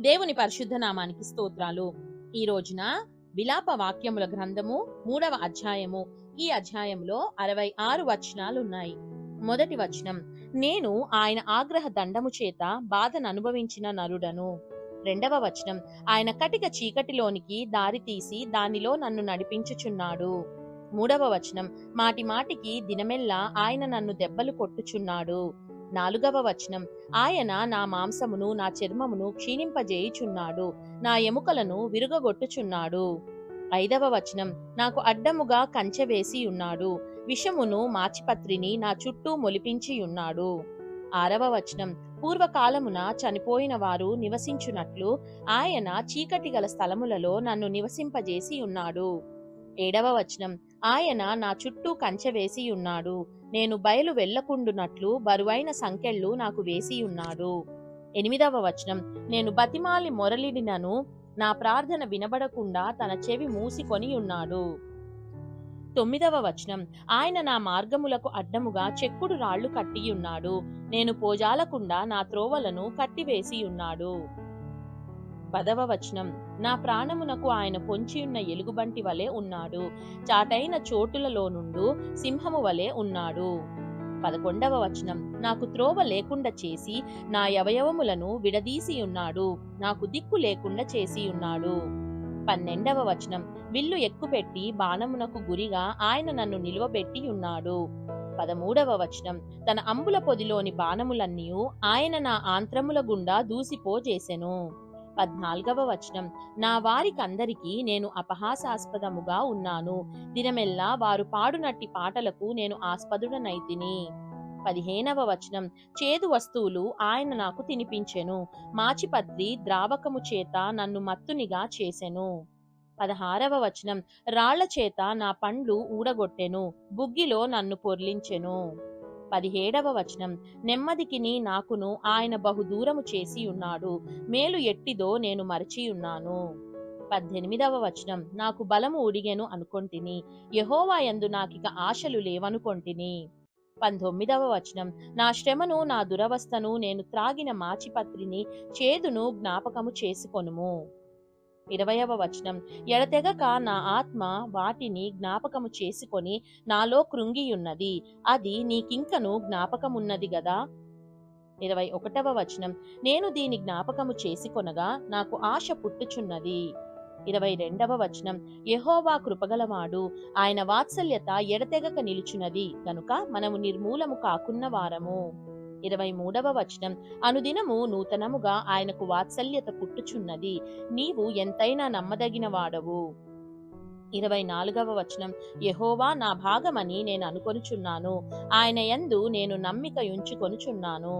దేవుని పరిశుద్ధ నామానికి స్తోత్రాలు. ఈ రోజున విలాప వాక్యముల గ్రంథము 3వ అధ్యాయము. ఈ అధ్యాయంలో 66 వచనాలున్నాయి. మొదటి వచనం, నేను ఆయన ఆగ్రహ దండము చేత బాధను అనుభవించిన నరుడను. రెండవ వచనం, ఆయన కటిక చీకటిలోనికి దారి తీసి దానిలో నన్ను నడిపించుచున్నాడు. మూడవ వచనం, మాటి మాటికి దినమెల్లా ఆయన నన్ను దెబ్బలు కొట్టుచున్నాడు. నాలుగవ వచనం, ఆయన నా మాంసమును నా చర్మమును క్షీణింపజేయుచున్నాడు, నా ఎముకలను విరుగగొట్టుచున్నాడు. ఐదవ వచనం, నాకు అడ్డముగా కంచె వేసి ఉన్నాడు, విషమును మాచిపత్రిని నా చుట్టూ మొలిపించి ఉన్నాడు. ఆరవ వచనం, పూర్వకాలమున చనిపోయిన వారు నివసించునట్లు ఆయన చీకటి గల స్థలములలో నన్ను నివసింపజేసి ఉన్నాడు. ఏడవ వచనం, ఆయన నా చుట్టూ కంచె వేసి ఉన్నాడు, నేను బయలు వెళ్ళకుండునట్లు బరువైన సంకెళ్ళు నాకు వేసి ఉన్నాడు. ఎనిమిదవ వచనం, నేను బతిమాలి మొరలిడినను నా ప్రార్థన వినబడకుండా తన చెవి మూసికొని ఉన్నాడు. తొమ్మిదవ వచనం, ఆయన నా మార్గములకు అడ్డముగా చెక్కుడు రాళ్లు కట్టియున్నాడు, నేను పోజాలకుండా నా త్రోవలను కట్టివేసి ఉన్నాడు. 10వ వచనం, నా ప్రాణమునకు ఆయన పొంచియున్న ఎలుగుబంటి వలె ఉన్నాడు, చాటైన చోటులలో నుండు సింహము వలె ఉన్నాడు. 11వ వచనం, నాకు త్రోవ లేకుండా చేసి నా అవయవములను విడదీసి ఉన్నాడు, నాకు దిక్కు లేకుండా చేసి ఉన్నాడు. 12వ వచనం, విల్లు ఎక్కుపెట్టి బాణమునకు గురిగా ఆయన నన్ను నిలువబెట్టి ఉన్నాడు. 13వ వచనం, తన అంబుల పొదిలోని బాణములన్నీయు ఆయన నా ఆంత్రముల గుండా దూసిపోజేసెను. 14వ వచనం, నా వారికందరికీ నేను అపహాసాస్పదముగా ఉన్నాను, దినమెల్లా వారు పాడునట్టి పాటలకు నేను ఆస్పదుడనైతిని. 15వ వచనం, చేదు వస్తువులు ఆయన నాకు తినిపించెను, మాచిపత్రి ద్రావకము చేత నన్ను మత్తునిగా చేసెను. 16వ వచనం, రాళ్ల చేత నా పండ్లు ఊడగొట్టెను, బుగ్గిలో నన్ను పొర్లించెను. 17వ వచనం, నెమ్మదికిని నాకును ఆయన బహుదూరము చేసి ఉన్నాడు, మేలు ఎట్టిదో నేను మరచియున్నాను. 18వ వచనం, నాకు బలము ఉడిగెను అనుకొంటిని, యెహోవా యందు నాకిక ఆశలు లేవనుకొంటిని. 19వ వచనం, నా శ్రమను నా దురవస్థను నేను త్రాగిన మాచిపత్రిని చేదును జ్ఞాపకము చేసుకొనుము. 20వ వచనం, ఎడతెగక నా ఆత్మ వాటిని జ్ఞాపకము చేసుకొని నాలో కృంగియున్నది, అది నీకింకను జ్ఞాపకమున్నది గదా. 21వ వచనం, నేను దీని జ్ఞాపకము చేసుకొనగా నాకు ఆశ పుట్టుచున్నది. 22వ వచనం, యెహోవా కృపగలవాడు, ఆయన వాత్సల్యత ఎడతెగక నిలుచున్నది గనుక మనము నిర్మూలము కాకున్న వారము. 23వ వచనం, అనుదినము నూతనముగా ఆయనకు వాత్సల్యత పుట్టుచున్నది, నీవు ఎంతైనా నమ్మదగిన వాడవు. 24వ వచనం, యెహోవా నా భాగమని నేను అనుకొనుచున్నాను, ఆయన యందు నేను నమ్మిక ఉంచుకొనుచున్నాను.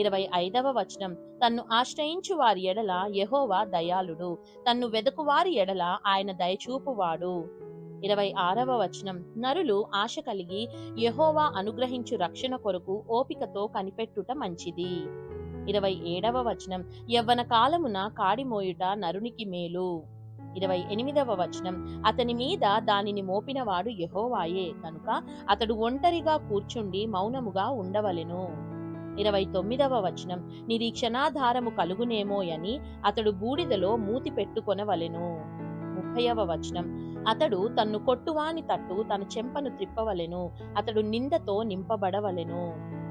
25వ వచనం, తన్ను ఆశ్రయించు వారి ఎడల యెహోవా దయాళుడు, తన్ను వెదకువారి ఎడల ఆయన దయచూపువాడు. 26వ వచనం, నరులు ఆశ కలిగి యెహోవా అనుగ్రహించు రక్షణ కొరకు ఓపికతో కనిపెట్టుట మంచిది. 27వ వచనం, యవ్వన కాలమున కాడిమోయుట నరునికి మేలు. 28వ వచనం, అతని మీద దానిని మోపినవాడు యెహోవాయే కనుక అతడు ఒంటరిగా కూర్చుండి మౌనముగా ఉండవలెను. 29వ వచనం, నిరీక్షణాధారము కలుగునేమోయని అతడు బూడిదలో మూతి పెట్టుకొనవలెను. 30వ వచనం, అతడు తన్ను కొట్టువాని తట్టు తన చెంపను త్రిప్పవలెను, అతడు నిందతో నింపబడవలెను.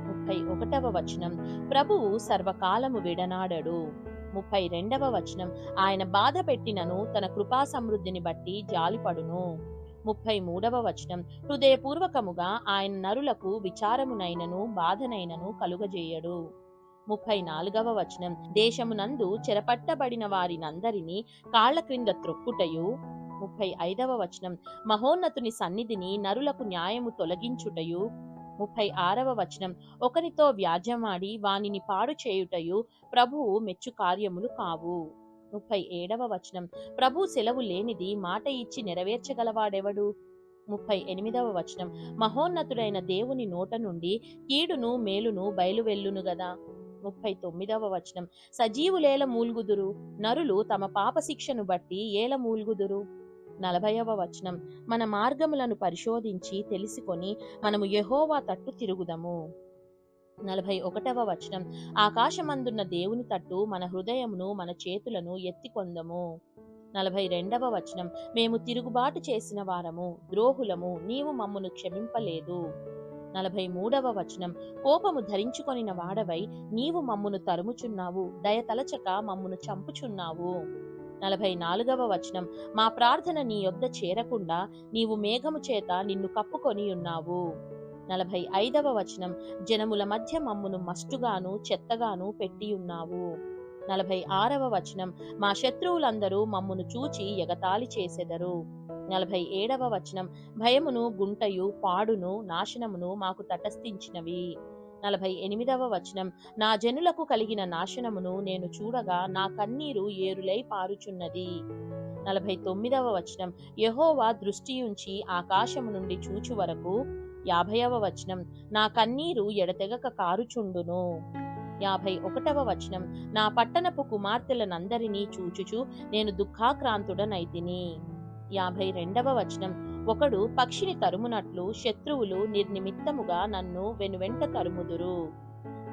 31వ వచనం, ప్రభువు సర్వకాలము విడనాడడు. 32వ వచనం, ఆయన బాధ పెట్టినను తన కృపా సమృద్ధిని బట్టి జాలిపడును. 33వ వచనం, హృదయపూర్వకముగా ఆయన నరులకు విచారమునైనను బాధనైనను కలుగజేయడు. 34వ వచనం, దేశమునందు చెరపట్టబడిన వారినందరినీ కాళ్ల క్రింద త్రొక్కుటయు. 35వ వచనం, మహోన్నతుని సన్నిధిని నరులకు న్యాయము తొలగించుటయు. 36వ వచనం, ఒకరితో వ్యాజ్యమాడి వానిని పాడు చేయుటయు ప్రభువు మెచ్చు కార్యములు కావు. 37వ వచనం, ప్రభు సెలవు లేనిది మాట ఇచ్చి నెరవేర్చగలవాడెవడు. 38వ వచనం, మహోన్నతుడైన దేవుని నోట నుండి కీడును మేలును బయలువెల్లును గదా. 39వ వచనం, సజీవులేల మూల్గుదురు, నరులు తమ పాపశిక్షను బట్టి ఏల మూల్గుదురు. 40వ వచనం, మన మార్గములను పరిశోధించి తెలుసుకొని మనము యెహోవా తట్టు తిరుగుదము. 41వ వచనం. ఆకాశమందున్న దేవుని తట్టు మన హృదయమును మన చేతులను ఎత్తికొందము. 42వ వచనం. మేము తిరుగుబాటు చేసిన వారము, ద్రోహులము, నీవు మమ్మును క్షమింపలేదు. 43వ వచనం. కోపము ధరించుకొనిన వాడవై నీవు మమ్మును తరుముచున్నావు, దయతలచక మమ్మును చంపుచున్నావు. 44వ వచనం. మా ప్రార్థన నీ యొద్ద చేరకుండా నీవు మేఘము చేత నిన్ను కప్పుకొని ఉన్నావు. 45వ వచనం. జనముల మధ్య మమ్మును మస్టుగాను చెత్తగాను పెట్టియున్నావు. 46వ వచనం. మా శత్రువులందరూ మమ్మును చూచి ఎగతాళి చేసెదరు. 47వ వచనం. భయమును గుంటయు పాడును నాశనమును మాకు తటస్థించినవి. 48వ వచనం. నా జనులకు కలిగిన నాశనమును నేను చూడగా నా కన్నీరు ఏరులై పారుచున్నది. 49వ వచనం. యెహోవా దృష్టియుంచి ఆకాశము నుండి చూచు వరకు. 50వ వచనం. నా కన్నీరు ఎడతెగక కారుచుండును. 51వ వచనం. నా పట్టణపు కుమార్తెలనందరినీ చూచుచు నేను దుఃఖాక్రాంతుడనైతిని. 52వ వచనం. ఒకడు పక్షిని తరుమునట్లు శత్రువులు నిర్నిమిత్తముగా నన్ను వెనువెంట తరుముదురు.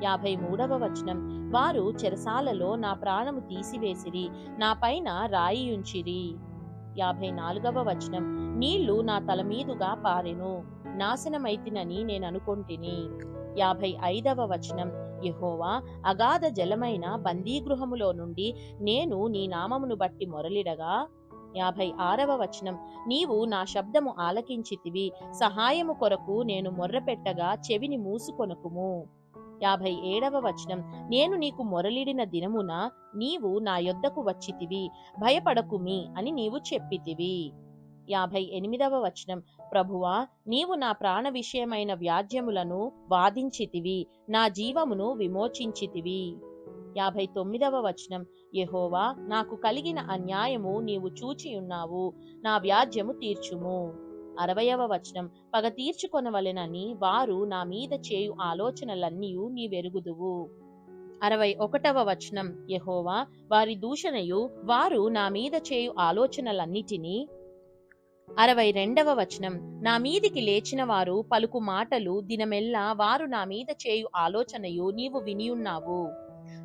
53వ వచనం. వారు చెరసాలలో నా ప్రాణము తీసివేసిరి, నా పైన రాయియుంచిరి. 54వ వచనం. నీళ్లు నా తల మీదుగా పారెను, నాశనమైతినని నేననుకొంటిని. 55వ వచనం. యెహోవా, అగాధ జలమైన బందీగృహములో నుండి నేను నీ నామమును బట్టి మొరలిడగా. 56వ వచనం. నీవు నా శబ్దము ఆలకించితివి, సహాయము కొరకు నేను మొర్రపెట్టగా చెవిని మూసుకొనకుము. 57వ వచనం. నేను నీకు మొరలిడిన దినమున నీవు నా యొద్దకు వచ్చితివి, భయపడకుమి అని నీవు చెప్పితివి. 58వ వచనం. ప్రభువా, నీవు నా ప్రాణ విషయమైన వ్యాజ్యములను వాదించితివి, నా జీవమును విమోచించితివి. 59వ వచనం. యెహోవా, నాకు కలిగిన అన్యాయము నీవు చూచియున్నావు, నా వ్యాజ్యము తీర్చుము. 60వ వచనం. పగ తీర్చుకొనవలెనని వారు నా మీద చేయు ఆలోచనలన్నీయు నీవెరుగుదువు. 61వ వచనం. యెహోవా, వారి దూషణయు వారు నా మీద చేయు ఆలోచనలన్నిటినీ. 62వ వచనం. నా మీదికి లేచిన వారు పలుకు మాటలు దినమెల్లా వారు నా మీద చేయు ఆలోచనయు నీవు వినియున్నావు.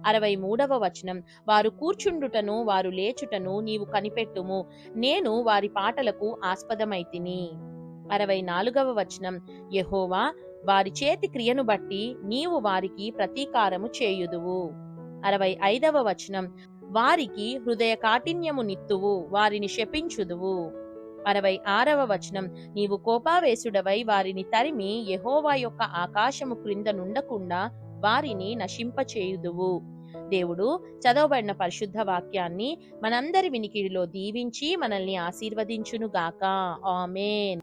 63వ వచనం. వారు కూర్చుండుటను వారు లేచుటను నీవు కనిపెట్టుము, నేను వారి పాటలకు ఆస్పదమైతిని. 64వ వచనం. యెహోవా, వారి చేతి క్రియను బట్టి నీవు వారికి ప్రతీకారము చేయుదువు. 65వ వచనం. వారికి హృదయ కాఠిన్యము నిత్తువు, వారిని శపించుదువు. 66వ వచనం. నీవు కోపావేశుడవై వారిని తరిమి యెహోవా యొక్క ఆకాశము క్రింద నుండకుండా వారిని నశింపచేయుదువు. దేవుడు చదవబడిన పరిశుద్ధ వాక్యాన్ని మనందరి వినికిడిలో దీవించి మనల్ని ఆశీర్వదించునుగాక. ఆమేన్.